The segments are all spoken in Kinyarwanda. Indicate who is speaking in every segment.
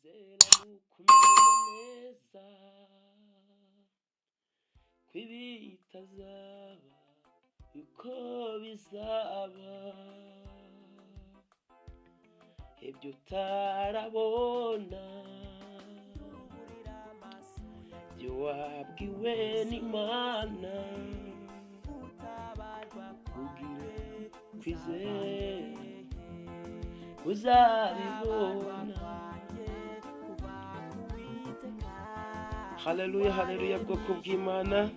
Speaker 1: kwizera nukumenya neza kw'ibitazaba uko bizaba ibyo utarabona ibyo wabwiwe n'Imana ugire kwizera uzabibona. Haleluya, haleluya bwoko bw'Imana.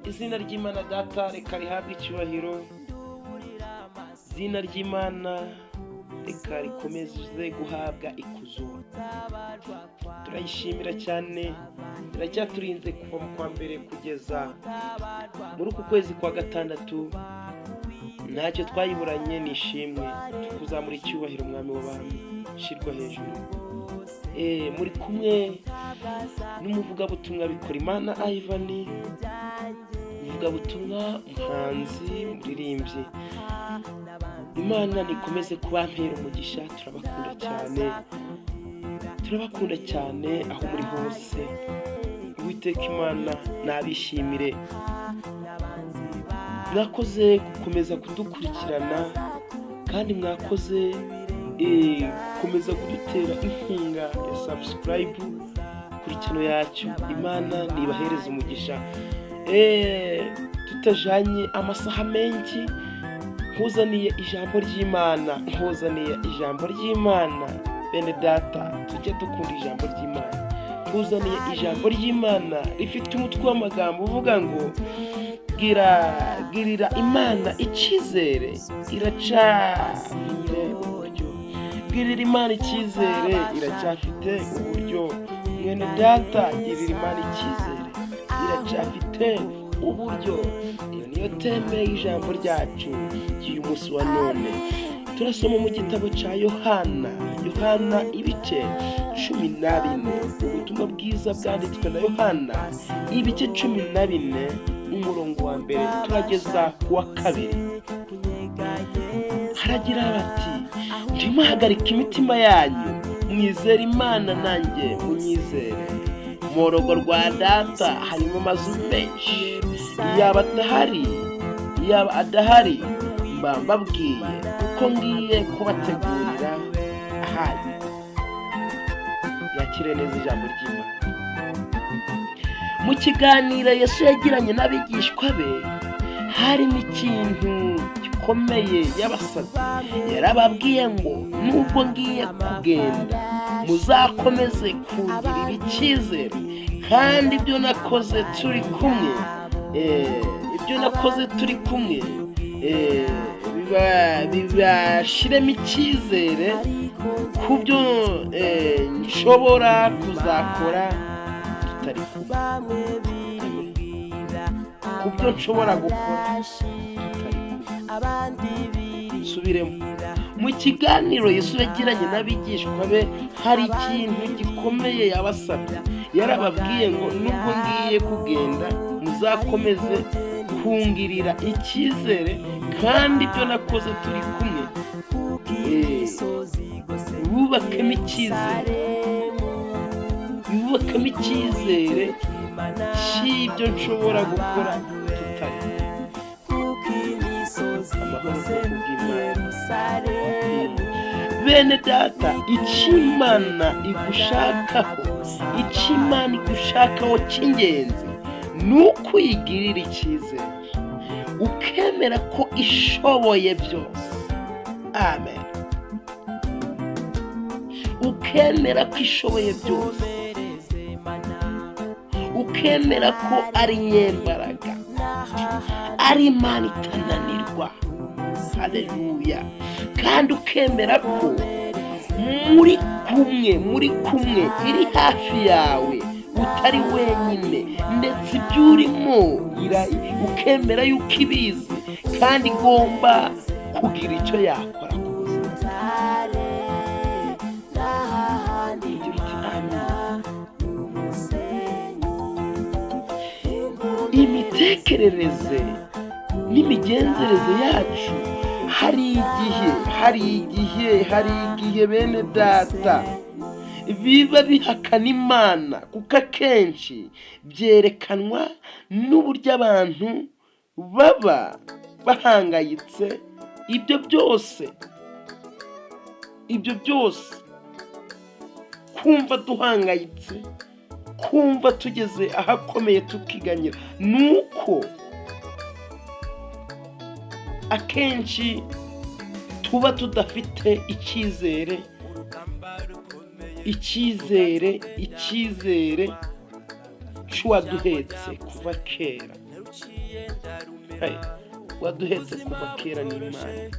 Speaker 1: Izina ry'Imana Data reka rihabwe icyubahiro, izina ry'Imana reka rikomeze guhabwa ikuzo. Turayishimira cyane, iracyaturinze kuva mu kwa mbere kugeza muri uku kwezi kwa gatandatu. Ntacyo twayiburanye n'ishimwe, tukuzamura icyubahiro mwami w'abami, shirwa hejuru. Muri kumwe n'umuvugabutumwa bikora Imana Ivan, umuvugabutumwa, umuhanzi, umuririmbyi. Imana nikomeze kubampera umugisha, turabakunda cyane aho muri hose. Uwiteka Imana nabishimire, mwakoze gukomeza kudukurikirana kandi mwakoze gukomeza kudutera inkunga ya subscribe kuri channel yacu. Imana nibahereza umugisha. Tutajanye amasaha menshi, nkuzaniye ijambo ry'Imana bene data, tujye dukunda ijambo ry'Imana. Nkuzaniye ijambo ry'Imana rifite umutwe w'amagambo uvuga ngo Girira Imana icyizere iracyafite uburyo. Girira Imana icyizere iracyafite uburyo. Mwene data, girira Imana icyizere iracyafite uburyo. Iyo niyo teme y'ijambo ryacu y'uyu munsi wa none. Turasoma mu gitabo cya Yohana ibice 14. Ubutumwa bwiza bwanditswe na Yohana ibice 14 umurongo wa mbere turageza ku wa 2. Haragira bati, ntimuhagarike imitima yanyu, mwizere Imana nanjye munyizere. Mu rugo rwa Data harimo amazu menshi, yaba adahari mba mbabwiye, kuko ngiye kubategurira ahandi. Yakire neza ijambo ry'Imana. Mu kiganiro Yesu yagiranye n'abigishwa be harimo ikintu gikomeye yabasabye. Yarababwiye ngo nubwo ngiye kugenda muzakomeze kungirira icyizere, kandi ibyo nakoze turi kumwe bibashiremo icyizere ku byo nshobora kuzakora tutari kumwe, ku byo nshobora gukora tutari kumwe. Subiremo. Mu kiganiro Yesu yagiranye n'abigishwa be hari ikintu gikomeye yabasabye. Yarababwiye ngo nubwo ngiye kugenda muzakomeze kungirira icyizere, kandi ibyo nakoze turi kumwe bubakemo icyizere cy'ibyo nshobora gukora tutari. Bene data, icyo Imana igushakaho cy'ingenzi ni ukuyigirira icyizere, ukemera ko ishoboye byose. Amen. Ukemera ko ishoboye byose, ukemera ko ari nyembaraga, ari Imana itananirwa. Haleluya. Kandi ukemera ko muri kumwe iri hafi yawe, utari wenyine, ndetse ibyo urimo ukemera yuko ibizi kandi igomba kugira icyo yakora ku buzima. Imitekerereze n'imigenzereze yacu hari igihe bene data biba bihakana Imana, kuko akenshi byerekanwa n'uburyo abantu baba bahangayitse. Ibyo byose kumva duhangayitse, kumva tugeze ahakomeye tukiganyira, nuko akenshi tuba tudafite icyizere cy'uwaduhetse kuva kera. Waduhetse kuva kera ni Imana.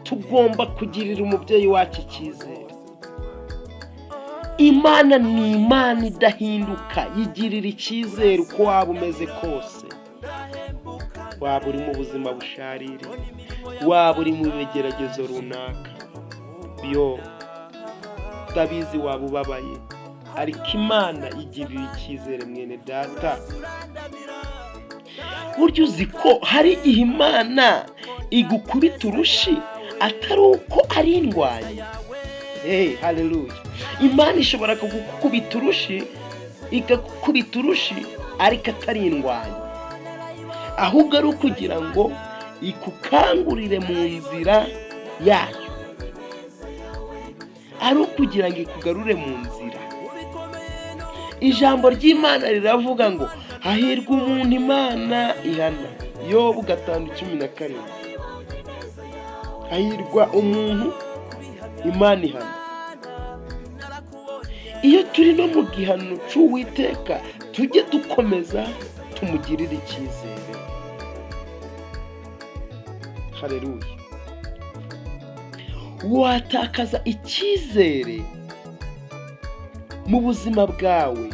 Speaker 1: Tugomba kugirira umubyeyi wacu icyizere. Imana ni Imana idahinduka. Yigirira icyizere uko waba umeze kose, waba uri mu buzima busharire, waba uri mu bigeragezo runaka, ndabizi waba ubabaye, ariko Imana igirira icyizere mwene data. Burya uzi ko hari igihe Imana igukubita urushi atari uko ari indwanyi. Haleluya. Imana ishobora kugukubita urushi, igakubita urushi ariko atari indwanyi, ahubwo ari ukugira ngo ikukangurire mu nzira yayo, ari ukugira ngo ikugarure mu nzira. Ijambo ry'Imana riravuga ngo hahirwa umuntu Imana ihana. Yobu 5:17. Hahirwa umuntu Imana ihana. Iyo turi no mu gihano cy'Uwiteka, tujye dukomeza tumugirire icyizere. Haleluya. Watakaza icyizere mu buzima bwawe,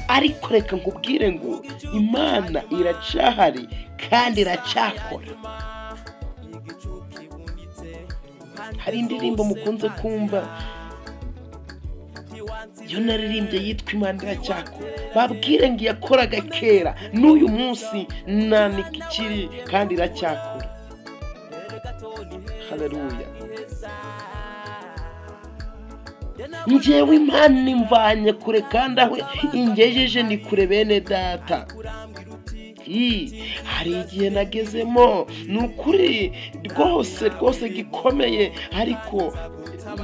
Speaker 1: ariko reka nkubwire ngo Imana iracyahari kandi iracyakora. Hari indirimbo mukunze kumva iyo naririmbye yitwa Imana iracyakora. Babwire ngo yakoraga kera n'uyu munsi ikiri kandi iracyakora. Haleluya. Njyewe Imana imvanye kure kandi aho ingejeje ni kure bene data. Hari igihe nagezemo ni ukuri rwose gikomeye, ariko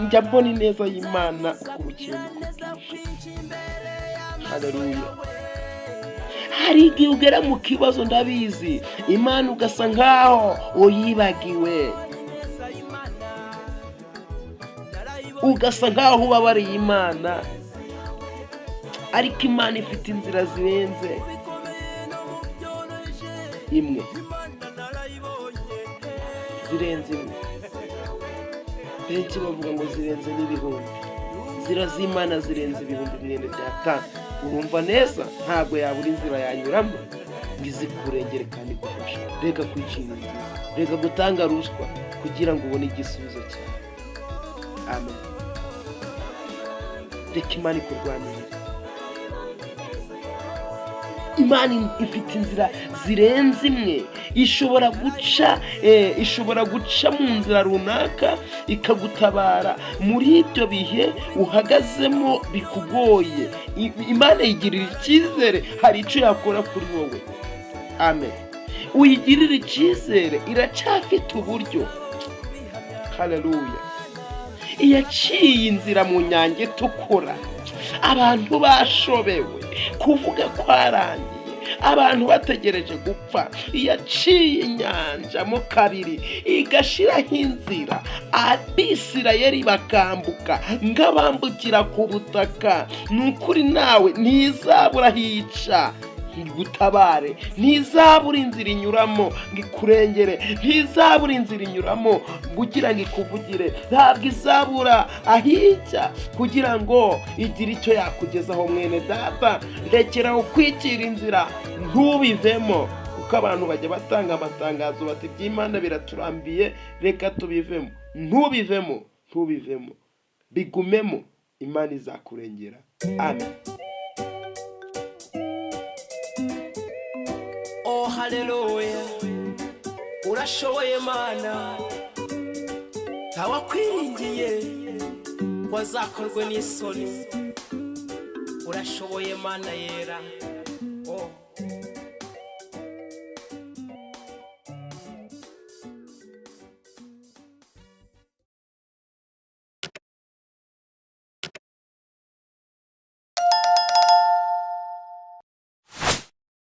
Speaker 1: njya mbona ineza y'Imana uko bukeye n'uko bwije. Haleluya. Hari igihe ugera mu kibazo, ndabizi, Imana ugasa nkaho uyibagiwe, ugasa nkaho ubabariye Imana, ariko Imana ifite inzira zirenze imwe. Benshi bavuga ngo zirenze n'ibihumbi. Inzira z'Imana zirenze ibihumbi mwene data. Urumva neza, ntabwo yabura inzira yanyuramo ngo izikurengere kandi igufashe. Reka kwicira inzira, reka gutanga ruswa kugira ngo ubone igisubizo cyawe. Amen. Reka Imana ikurwanirire. Imana ifite inzira zirenze imwe. Ishobora guca mu nzira runaka ikagutabara muri ibyo bihe uhagazemo bikugoye. Imana yigirira icyizere, hari icyo yakora kuri wowe. Amen. Uyigirire icyizere, iracyafite uburyo. Haleluya. Yaciye inzira mu nyanja itukura, abantu bashobewe, kuvuga kwarangiye, abantu bategereje gupfa. Yaciye inyanja mo kabiri, igashiraho inzira, Abisirayeli bakambuka nk'abambukira ku butaka. Nukuri nawe ntizabura hica igutabare, ntizabura inzira inyuramo ngo ikurengere, ntizabura inzira inyuramo kugira ngo ikuvugire, ntabwo izabura ahica kugira ngo igire icyo yakugezaho. Mwene data, rekeraho kwicira inzira, ntubivemo, kuko abantu bajya batanga amatangazo bati iby'Imana biraturambiye, reka tubivemo. Ntubivemo, bigumemo, Imana izakurengera. Amen.
Speaker 2: Haleluya. Urashoboye Mana, ntawakwiringiye wazakorwe n'isoni urashoboye Mana yera. Oh